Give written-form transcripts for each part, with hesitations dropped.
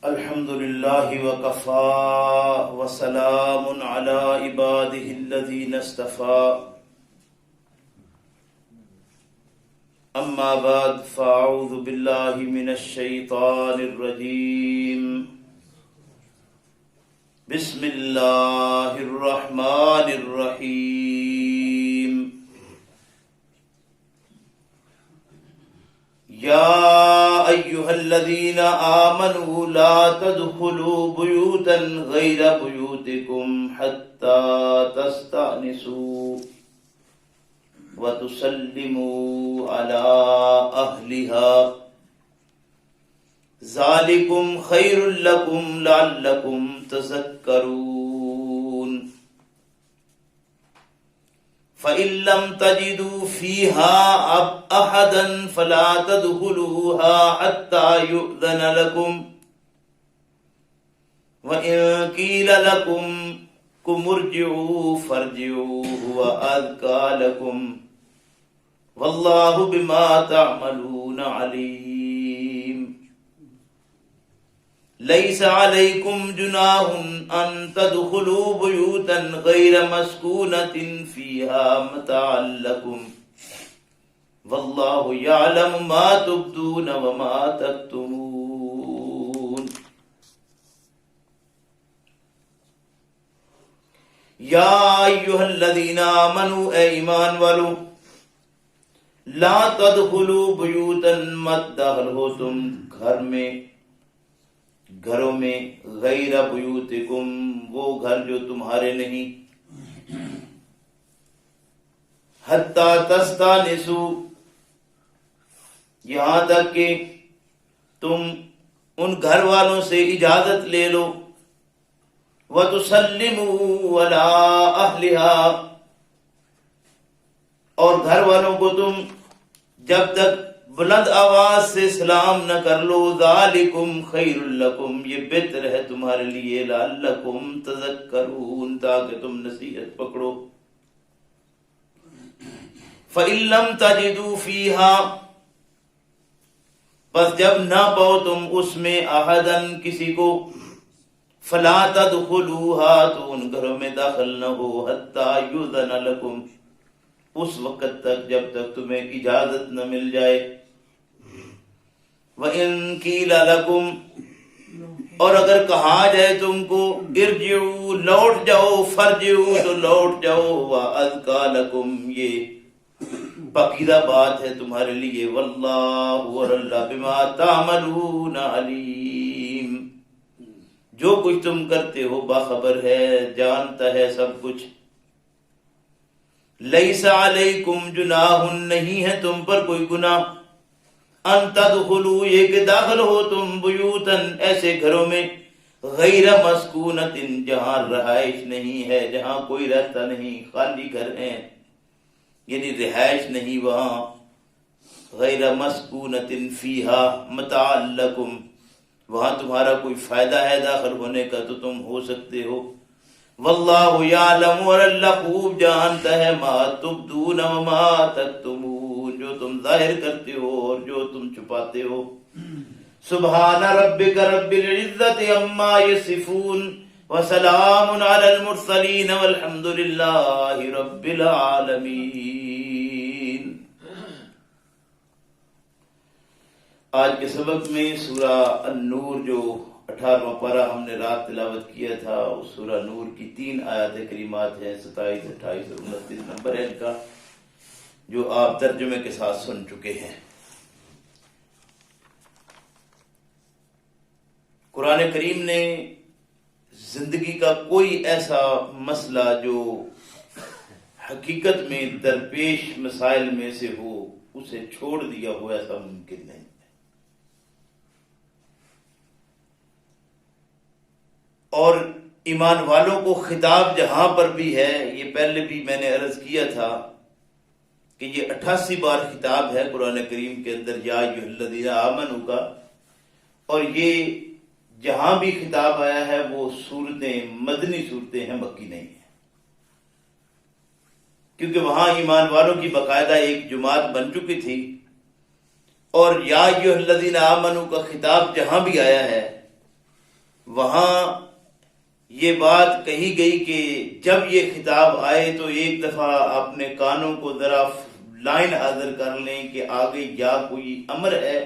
الحمد لله وكفى وسلام على عباده الذين اصطفى أما بعد فأعوذ بالله من الشيطان الرجيم بسم الله الرحمن الرحيم يا أيها الذين آمنوا لا تدخلوا بيوتا غير بيوتكم حتى تستأنسوا وتسلموا على أهلها ذلكم خير لكم لعلكم تذكرون فإن لم تجدوا فيها أحدا فلا تدخلوها حتى يؤذن لكم وإن قيل لكم ارجعوا فارجعوا هو أزكى لكم والله بما تعملون عليم ليس عليكم جناح أن تدخلوا بيوتا غير مسكونة فيها متاعا لكم والله يعلم ما تبدون وما تكتمون یا ایھا الذین آمنوا اے ایمان والو لا تدخلوا بیوتا مت داخل ہو تم گھروں میں غیر بیوتکم وہ گھر جو تمہارے نہیں حتی تستانسوا یہاں تک کہ تم ان گھر والوں سے اجازت لے لو وَتُسَلِّمُوا عَلَىٰ أَهْلِهَا اور گھر والوں کو تم جب تک بلند آواز سے سلام نہ کر لو ذَلِكُمْ خَيْرٌ لَكُمْ یہ بہتر ہے تمہارے لیے لَعَلَّكُمْ تَذَكَّرُونَ تاکہ تم نصیحت پکڑو فَإِن لَّمْ تَجِدُوا فِيهَا پس جب نہ پاؤ تم اس میں احدن کسی کو فلا تدخلوها تو ان گھروں میں داخل نہ ہو حتی یؤذن لکم اس وقت تک جب تک تمہیں اجازت نہ مل جائے وَإِن قِيلَ لَكُمْ اور اگر کہا جائے تم کو ارجعوا لوٹ جاؤ فرجعوا تو لوٹ جاؤ وَأَزْكَى لَكُمْ یہ پاکیزہ بات ہے تمہارے لیے واللہ اور اللہ بما تعملون علیم جو کچھ تم کرتے ہو باخبر ہے جانتا ہے سب کچھ لیس علیکم جناح نہیں ہے تم پر کوئی گناہ ان تدخلوا یہ کہ داخل ہو تم بیوتن ایسے گھروں میں غیر مسکونت جہاں رہائش نہیں ہے جہاں کوئی رہتا نہیں خالی گھر ہیں یعنی رہائش نہیں وہاں غیر مسکونت فیہا متاع لکم وہاں تمہارا کوئی فائدہ ہے داخل ہونے کا تو تم ہو سکتے ہو واللہ یعلم اور اللہ خوب جانتا ہے ما تبدون وما تکتمون جو تم ظاہر کرتے ہو اور جو تم چھپاتے ہو سبحان ربک رب العزت عما یصفون وسلام علی المرسلین والحمد للہ رب العالمین آج کے سبق میں سورہ النور جو 18واں پارہ ہم نے رات تلاوت کیا تھا اس سورہ نور کی 3 آیات کریمات ہیں 27 28 اور 29 نمبر ہے ان کا جو آپ ترجمے کے ساتھ سن چکے ہیں قرآن کریم نے زندگی کا کوئی ایسا مسئلہ جو حقیقت میں درپیش مسائل میں سے ہو اسے چھوڑ دیا ہو ایسا ممکن نہیں اور ایمان والوں کو خطاب جہاں پر بھی ہے یہ پہلے بھی میں نے عرض کیا تھا کہ یہ 88 بار خطاب ہے قرآن کریم کے اندر یا ایھا الذین آمنوا کا اور یہ جہاں بھی خطاب آیا ہے وہ صورتیں مدنی صورتیں ہیں مکی نہیں ہیں کیونکہ وہاں ایمان والوں کی باقاعدہ ایک جماعت بن چکی تھی اور یا ایھا الذین آمنوا کا خطاب جہاں بھی آیا ہے وہاں یہ بات کہی گئی کہ جب یہ خطاب آئے تو ایک دفعہ اپنے کانوں کو ذرا لائن حاضر کر لیں کہ آگے یا کوئی امر ہے،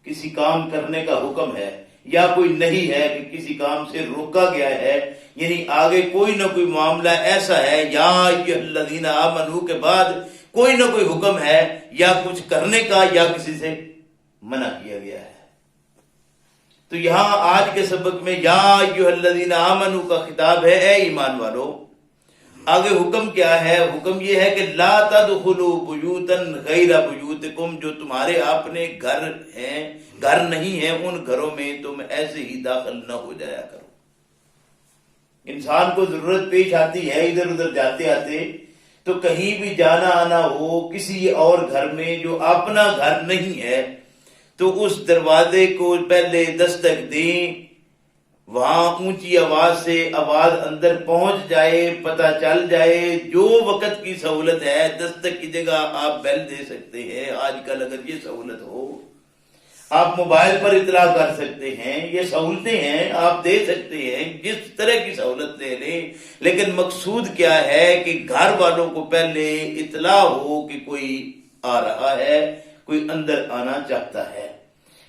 کسی کام کرنے کا حکم ہے، یا کوئی نہیں ہے کہ کسی کام سے روکا گیا ہے، یعنی آگے کوئی نہ کوئی معاملہ ایسا ہے یا ایھا الذین آمنو کے بعد کوئی نہ کوئی حکم ہے یا کچھ کرنے کا یا کسی سے منع کیا گیا ہے۔ تو یہاں آج کے سبق میں یا ایھا الذین آمنو کا خطاب ہے، اے ایمان والو۔ آگے حکم کیا ہے؟ حکم یہ ہے کہ لا تدخلوا بیوتا غیر بیوتکم، جو تمہارے اپنے گھر ہیں، گھر نہیں ہیں، ان گھروں میں تم ایسے ہی داخل نہ ہو جایا کرو۔ انسان کو ضرورت پیش آتی ہے ادھر ادھر جاتے آتے، تو کہیں بھی جانا آنا ہو کسی اور گھر میں جو اپنا گھر نہیں ہے، تو اس دروازے کو پہلے دستک دیں، وہاں اونچی آواز سے آواز اندر پہنچ جائے، پتہ چل جائے، جو وقت کی سہولت ہے دستک کی جگہ آپ بیل دے سکتے ہیں۔ آج کل اگر یہ سہولت ہو، آپ موبائل پر اطلاع کر سکتے ہیں، یہ سہولتیں ہیں، آپ دے سکتے ہیں، جس طرح کی سہولت دے لیں، لیکن مقصود کیا ہے کہ گھر والوں کو پہلے اطلاع ہو کہ کوئی آ رہا ہے، کوئی اندر آنا چاہتا ہے۔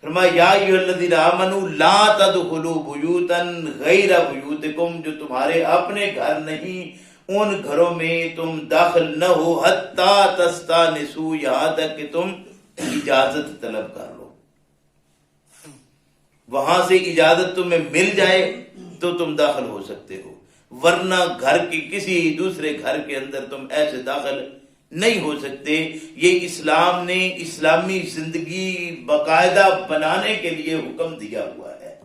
فرمایا یا ایھا الذین آمنوا لا تدخلوا بیوتا غیر بیوتکم، جو تمہارے اپنے گھر نہیں ان گھروں میں تم داخل نہ ہو، حتی تستانسوا، یہاں تک کہ تم اجازت طلب کر لو۔ وہاں سے اجازت تمہیں مل جائے تو تم داخل ہو سکتے ہو، ورنہ گھر کے کسی دوسرے گھر کے اندر تم ایسے داخل نہیں ہو سکتے۔ یہ اسلام نے اسلامی زندگی باقاعدہ بنانے کے لیے حکم دیا ہوا ہے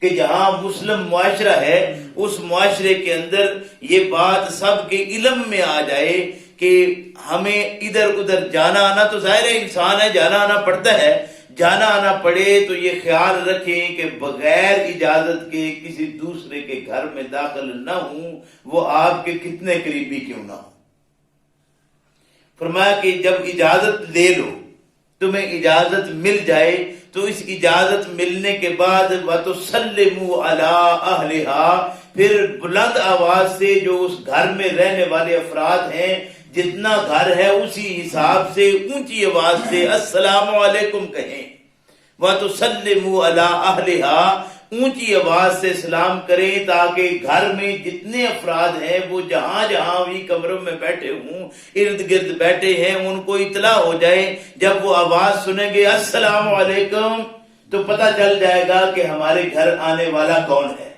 کہ جہاں مسلم معاشرہ ہے اس معاشرے کے اندر یہ بات سب کے علم میں آ جائے کہ ہمیں ادھر ادھر جانا آنا، تو ظاہر ہے انسان ہے، جانا آنا پڑتا ہے، جانا آنا پڑے تو یہ خیال رکھیں کہ بغیر اجازت کے کسی دوسرے کے گھر میں داخل نہ ہوں، وہ آپ کے کتنے قریبی کیوں نہ ہو۔ فرمایا کہ جب اجازت لے لو، تمہیں اجازت مل جائے، تو اس اجازت ملنے کے بعد وَتُسَلِّمُوا عَلَىٰ أَهْلِهَا، پھر بلند آواز سے جو اس گھر میں رہنے والے افراد ہیں، جتنا گھر ہے اسی حساب سے اونچی آواز سے السلام علیکم کہیں۔ وَتُسَلِّمُوا عَلَىٰ أَهْلِهَا، اونچی آواز سے سلام کریں تاکہ گھر میں جتنے افراد ہیں وہ جہاں جہاں بھی کمروں میں بیٹھے ہوں، ارد گرد بیٹھے ہیں، ان کو اطلاع ہو جائے۔ جب وہ آواز سنیں گے السلام علیکم تو پتہ چل جائے گا کہ ہمارے گھر آنے والا کون ہے۔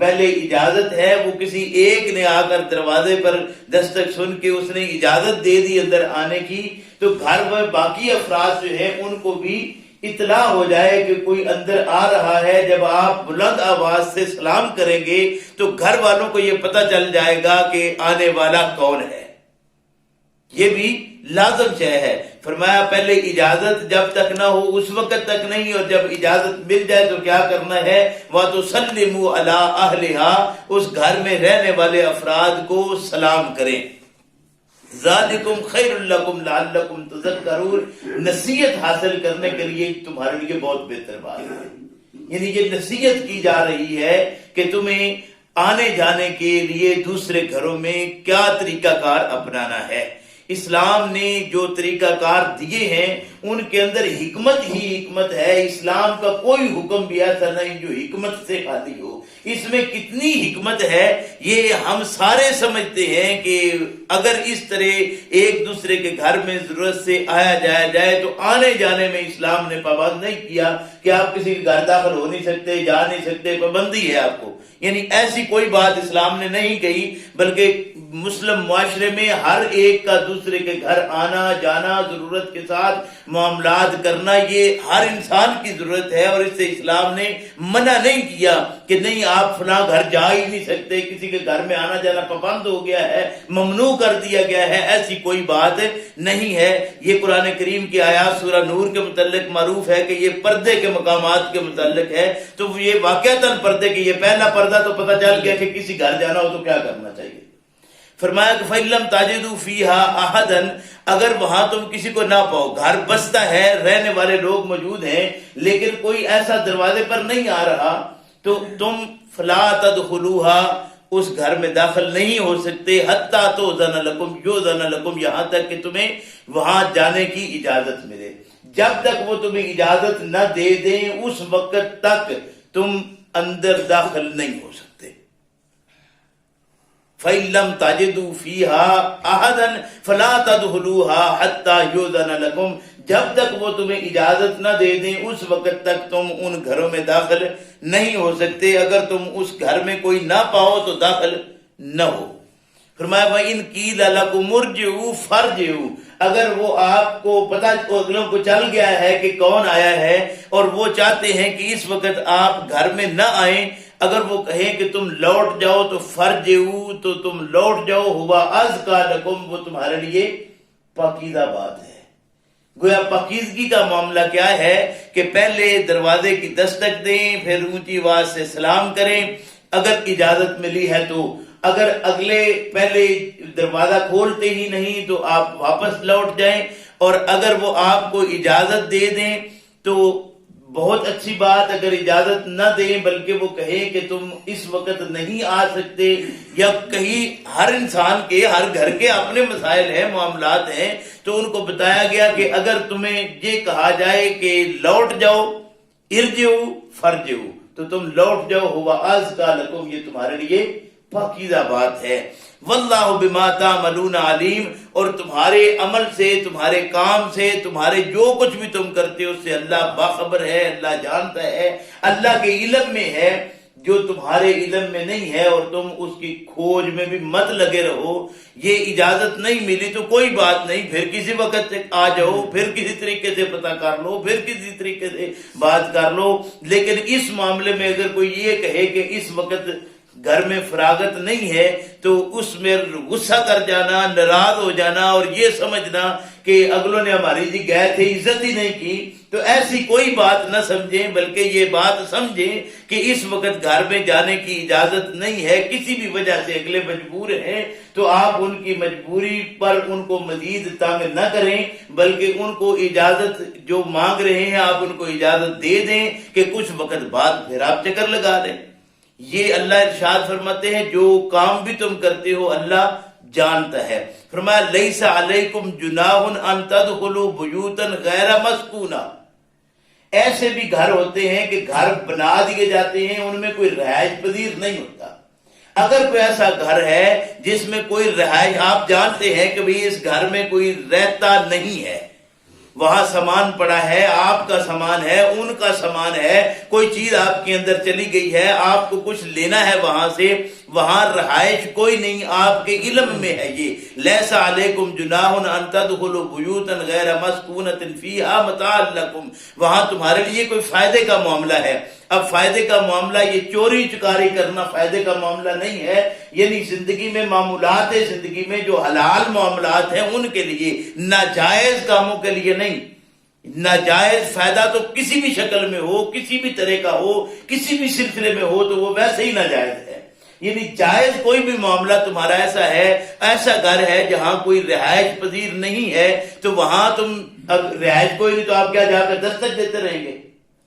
پہلے اجازت ہے، وہ کسی ایک نے آ کر دروازے پر دستک سن کے اس نے اجازت دے دی اندر آنے کی، تو گھر میں باقی افراد جو ہیں ان کو بھی اطلاع ہو جائے کہ کوئی اندر آ رہا ہے۔ جب آپ بلند آواز سے سلام کریں گے تو گھر والوں کو یہ پتہ چل جائے گا کہ آنے والا کون ہے۔ یہ بھی لازم شے ہے۔ فرمایا پہلے اجازت جب تک نہ ہو اس وقت تک نہیں، اور جب اجازت مل جائے تو کیا کرنا ہے؟ وَتُسَلِّمُوا عَلَىٰ أَهْلِهَا، اس گھر میں رہنے والے افراد کو سلام کریں۔ ذالکم خیر لکم لعلکم تذکرون، نصیحت حاصل کرنے کے لیے تمہارے لیے بہت بہتر بات ہے۔ یعنی یہ نصیحت کی جا رہی ہے کہ تمہیں آنے جانے کے لیے دوسرے گھروں میں کیا طریقہ کار اپنانا ہے۔ اسلام نے جو طریقہ کار دیے ہیں ان کے اندر حکمت ہی حکمت ہے۔ اسلام کا کوئی حکم بھی ایسا نہیں جو حکمت سے خالی ہو۔ اس میں کتنی حکمت ہے یہ ہم سارے سمجھتے ہیں کہ اگر اس طرح ایک دوسرے کے گھر میں ضرورت سے آیا جایا جائے تو آنے جانے میں اسلام نے پابند نہیں کیا کہ آپ کسی کے گھر داخل ہو نہیں سکتے، جا نہیں سکتے، پابندی ہے آپ کو۔ یعنی ایسی کوئی بات اسلام نے نہیں کہی، بلکہ مسلم معاشرے میں ہر ایک کا دوسرے کے گھر آنا جانا، ضرورت کے ساتھ معاملات کرنا، یہ ہر انسان کی ضرورت ہے، اور اس سے اسلام نے منع نہیں کیا کہ نہیں آپ فلاں گھر جا ہی نہیں سکتے، کسی کے گھر میں آنا جانا پابند ہو گیا ہے، ممنوع کر دیا گیا ہے۔ ایسی کوئی بات نہیں ہے۔ یہ قرآن کریم کی آیات سورہ نور کے متعلق معروف ہے کہ یہ پردے کے مقامات کے متعلق ہے، تو یہ واقعتاً پردے کی یہ پہلا پردہ تو پتہ چل گیا کہ کسی گھر جانا ہو تو کیا کرنا چاہیے۔ فرمایا کہ فَإِن لَّمْ تَجِدُوا فِيهَا أَحَدًا، اگر وہاں تم کسی کو نہ پاؤ، گھر بستا ہے، رہنے والے لوگ موجود ہیں، لیکن کوئی ایسا دروازے پر نہیں آ رہا تو تم فلا تدخلوها اس گھر میں داخل نہیں ہو سکتے حتیٰ تؤذن لکم یؤذن لکم یہاں تک کہ تمہیں وہاں جانے کی اجازت ملے. جب تک وہ تمہیں اجازت نہ دے دیں اس وقت تک تم اندر داخل نہیں ہو سکتے. فَإِن لَّمْ تَجِدُوا فِيهَا أَحَدًا فَلَا تَدْخُلُوهَا حَتَّىٰ يُؤْذَنَ لَكُمْ جب تک وہ تمہیں اجازت نہ دے دیں اس وقت تک تم ان گھروں میں داخل نہیں ہو سکتے. اگر تم اس گھر میں کوئی نہ پاؤ تو داخل نہ ہو. فرمایا وَإِن قِيلَ لَكُمُ ارْجِعُوا فَارْجِعُوا اگر وہ آپ کو پتہ اگلوں کو چل گیا ہے کہ کون آیا ہے اور وہ چاہتے ہیں کہ اس وقت آپ گھر میں نہ آئیں، اگر وہ کہیں کہ تم لوٹ جاؤ تو فرجعوا تو تم لوٹ جاؤ. ہوا ازکیٰ لکم وہ تمہارے لیے پاکیزہ بات ہے. گویا پاکیزگی کا معاملہ کیا ہے کہ پہلے دروازے کی دستک دیں، پھر اونچی آواز سے سلام کریں اگر اجازت ملی ہے تو. اگر اگلے پہلے دروازہ کھولتے ہی نہیں تو آپ واپس لوٹ جائیں، اور اگر وہ آپ کو اجازت دے دیں تو بہت اچھی بات. اگر اجازت نہ دیں بلکہ وہ کہیں کہ تم اس وقت نہیں آ سکتے، یا کہیں ہر انسان کے ہر گھر کے اپنے مسائل ہیں، معاملات ہیں، تو ان کو بتایا گیا کہ اگر تمہیں یہ کہا جائے کہ لوٹ جاؤ ارجعوا فرجعوا تو تم لوٹ جاؤ. ہوا ازکیٰ لکم یہ تمہارے لیے پاکیزہ بات ہے. واللہ بما تعملون علیم اور تمہارے عمل سے، تمہارے کام سے، تمہارے جو کچھ بھی تم کرتے ہو اس سے اللہ باخبر ہے، اللہ جانتا ہے، اللہ کے علم میں ہے جو تمہارے علم میں نہیں ہے. اور تم اس کی کھوج میں بھی مت لگے رہو. یہ اجازت نہیں ملی تو کوئی بات نہیں، پھر کسی وقت آ جاؤ، پھر کسی طریقے سے پتہ کر لو، پھر کسی طریقے سے بات کر لو. لیکن اس معاملے میں اگر کوئی یہ کہے کہ اس وقت گھر میں فراغت نہیں ہے تو اس میں غصہ کر جانا، ناراض ہو جانا اور یہ سمجھنا کہ اگلوں نے ہماری جی گئے تھے عزت ہی نہیں کی، تو ایسی کوئی بات نہ سمجھیں، بلکہ یہ بات سمجھیں کہ اس وقت گھر میں جانے کی اجازت نہیں ہے، کسی بھی وجہ سے اگلے مجبور ہیں تو آپ ان کی مجبوری پر ان کو مزید تنگ نہ کریں، بلکہ ان کو اجازت جو مانگ رہے ہیں آپ ان کو اجازت دے دیں کہ کچھ وقت بعد پھر آپ چکر لگا دیں. یہ اللہ ارشاد فرماتے ہیں جو کام بھی تم کرتے ہو اللہ جانتا ہے. فرمایا لیس علیکم جناح ان تدخلوا بیوتا غیر مسکونہ. ایسے بھی گھر ہوتے ہیں کہ گھر بنا دیے جاتے ہیں، ان میں کوئی رہائش پذیر نہیں ہوتا. اگر کوئی ایسا گھر ہے جس میں کوئی رہائش، آپ جانتے ہیں کہ بھئی اس گھر میں کوئی رہتا نہیں ہے، وہاں سامان پڑا ہے، آپ کا سامان ہے، ان کا سامان ہے، کوئی چیز آپ کے اندر چلی گئی ہے، آپ کو کچھ لینا ہے وہاں سے، وہاں رہائش کوئی نہیں، آپ کے علم میں ہے یہ لیس علیکم جناح ان تدخلوا بیوتا غیر مسکونۃ فیہا متاع لکم، وہاں تمہارے لیے کوئی فائدے کا معاملہ ہے. اب فائدے کا معاملہ یہ چوری چکاری کرنا فائدے کا معاملہ نہیں ہے، یعنی زندگی میں معمولات زندگی میں جو حلال معاملات ہیں ان کے لیے، ناجائز کاموں کے لیے نہیں. ناجائز فائدہ تو کسی بھی شکل میں ہو، کسی بھی طرح کا ہو، کسی بھی سلسلے میں ہو تو وہ ویسے ہی ناجائز ہے. یعنی جائز کوئی بھی معاملہ تمہارا ایسا ہے، ایسا گھر ہے جہاں کوئی رہائش پذیر نہیں ہے تو وہاں تم، اب رہائش کوئی نہیں تو آپ کیا جا کر دستک دیتے رہیں گے؟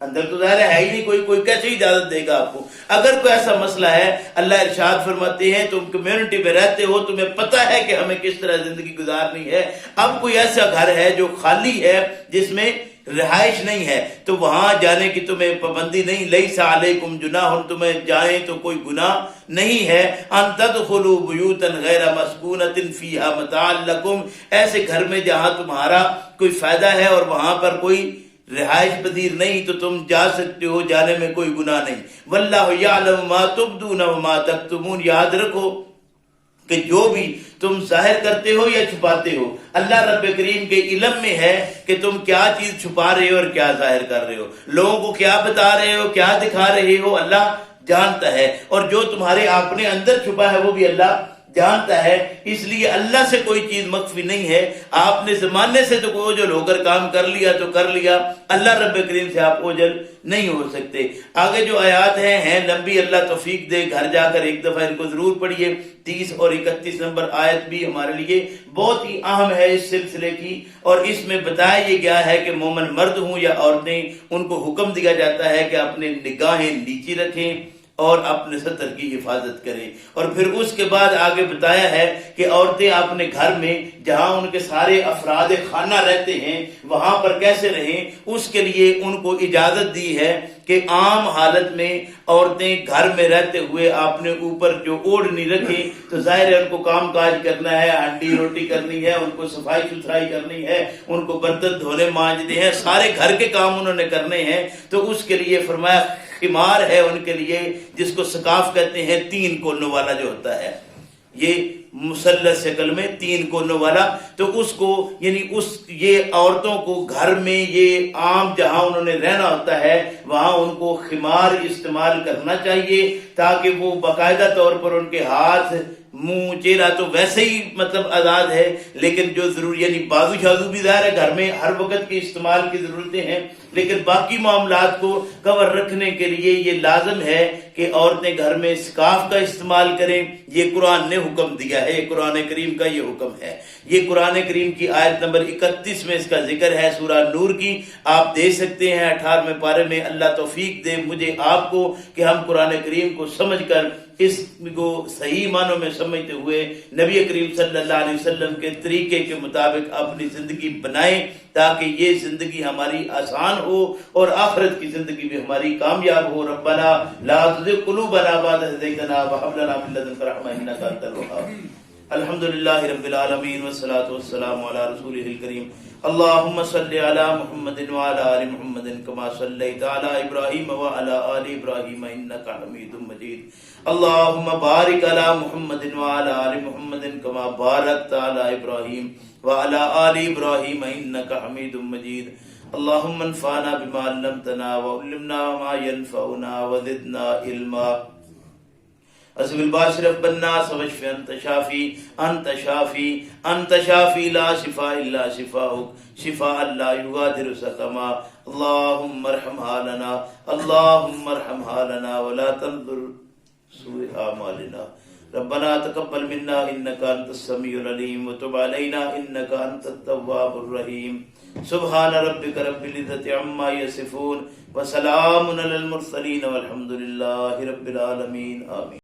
اندر تو ظاہر ہے ہی نہیں، کوئی کیسے اجازت دے گا آپ کو؟ اگر کوئی ایسا مسئلہ ہے، اللہ ارشاد فرماتے ہیں تم کمیونٹی میں رہتے ہو، تمہیں پتہ ہے کہ ہمیں کس طرح زندگی گزارنی ہے. اب کوئی ایسا گھر ہے جو خالی ہے جس میں رہائش نہیں ہے تو وہاں جانے کی تمہیں پابندی نہیں. لیس علیکم جناح تمہیں جائیں تو کوئی گناہ نہیں ہے. ان تدخلوا بیوتا غیر مسکونۃ فیہا متاع لکم، ایسے گھر میں جہاں تمہارا کوئی فائدہ ہے اور وہاں پر کوئی رہائش پذیر نہیں تو تم جا سکتے ہو، جانے میں کوئی گناہ نہیں. واللہ یعلم ما تبدون وما تکتمون، یاد رکھو کہ جو بھی تم ظاہر کرتے ہو یا چھپاتے ہو اللہ رب کریم کے علم میں ہے کہ تم کیا چیز چھپا رہے ہو اور کیا ظاہر کر رہے ہو، لوگوں کو کیا بتا رہے ہو، کیا دکھا رہے ہو، اللہ جانتا ہے. اور جو تمہارے اپنے اندر چھپا ہے وہ بھی اللہ جانتا ہے، اس لیے اللہ سے کوئی چیز مخفی نہیں ہے۔ آپ نے زمانے سے تو کوئی اوجل ہو کر کام کر لیا تو کر لیا، اللہ رب کریم سے آپ اوجل نہیں ہو سکتے۔ آگے جو آیات ہیں لمبی، اللہ توفیق دے، گھر جا کر ایک دفعہ ان کو ضرور پڑھیے۔ 30 اور 31 نمبر آیت بھی ہمارے لیے بہت ہی اہم ہے اس سلسلے کی، اور اس میں بتایا یہ گیا ہے کہ مومن مرد ہوں یا عورتیں، ان کو حکم دیا جاتا ہے کہ اپنے نگاہیں نیچی رکھیں اور اپنے سطر کی حفاظت کریں۔ اور پھر اس کے بعد آگے بتایا ہے کہ عورتیں اپنے گھر میں جہاں ان کے سارے افراد خانہ رہتے ہیں وہاں پر کیسے رہیں، اس کے لیے ان کو اجازت دی ہے کہ عام حالت میں عورتیں گھر میں رہتے ہوئے اپنے اوپر جو اوڑھنی رکھیں تو ظاہر ہے ان کو کام کاج کرنا ہے، ہنڈی روٹی کرنی ہے، ان کو صفائی ستھرائی کرنی ہے، ان کو برتن دھونے مانجنے ہیں، سارے گھر کے کام انہوں نے کرنے ہیں۔ تو اس کے لیے فرمایا خمار ہے ان کے لیے، جس کو سکاف کہتے ہیں، 3 کونوں والا جو ہوتا ہے، یہ مثلث شکل میں 3 کونوں والا، تو اس کو یعنی یہ عورتوں کو گھر میں یہ عام جہاں انہوں نے رہنا ہوتا ہے وہاں ان کو خمار استعمال کرنا چاہیے، تاکہ وہ باقاعدہ طور پر ان کے ہاتھ، منہ، چہرہ تو ویسے ہی مطلب آزاد ہے، لیکن جو ضروری یعنی بازو شازو بھی ظاہر ہے گھر میں ہر وقت کے استعمال کی ضرورتیں ہیں، لیکن باقی معاملات کو کور رکھنے کے لیے یہ لازم ہے کہ عورتیں گھر میں اسکارف کا استعمال کریں۔ یہ قرآن نے حکم دیا ہے، یہ قرآن کریم کا یہ حکم ہے۔ یہ قرآن کریم کی آیت نمبر 31 میں اس کا ذکر ہے، سورہ نور کی، آپ دیکھ سکتے ہیں 18ویں پارے میں۔ اللہ توفیق دے مجھے آپ کو کہ ہم قرآن کریم کو سمجھ کر اس کو صحیح معنوں میں سمجھتے ہوئے نبی کریم صلی اللہ علیہ وسلم کے طریقے کے مطابق اپنی زندگی بنائیں، تاکہ یہ زندگی ہماری آسان ہو اور آخرت کی زندگی بھی ہماری کامیاب ہو۔ ربنا لا تزغ قلوبنا بعد إذ هديتنا وهب لنا من لدنك رحمة إنك أنت الوهاب۔ الحمد لله رب العالمين والصلاة والسلام على رسوله الكريم۔ اللهم صل على محمد وعلى آل محمد كما صليت على إبراهيم وعلى آل إبراهيم إنك حميد مجيد۔ اللهم بارك على محمد وعلى آل محمد كما باركت على إبراهيم وعلى آل إبراهيم إنك حميد مجيد۔ اللهم انفعنا بما علمتنا وعلمنا ما ينفعنا وزدنا علما۔ اذهب الباس رب الناس واشف انت شافي انت شافي انت شافي لا شفاء الا شفاؤك شفاء لا يغادر سقما۔ اللهم ارحمها لنا اللهم ارحمها لنا ولا تنظر سوء اعمالنا۔ ربنا تقبل منا انك انت السميع العليم وتب علينا انك انت التواب الرحيم۔ سبحان ربك رب العزة عما يصفون وسلام على المرسلين والحمد لله رب العالمين، آمين۔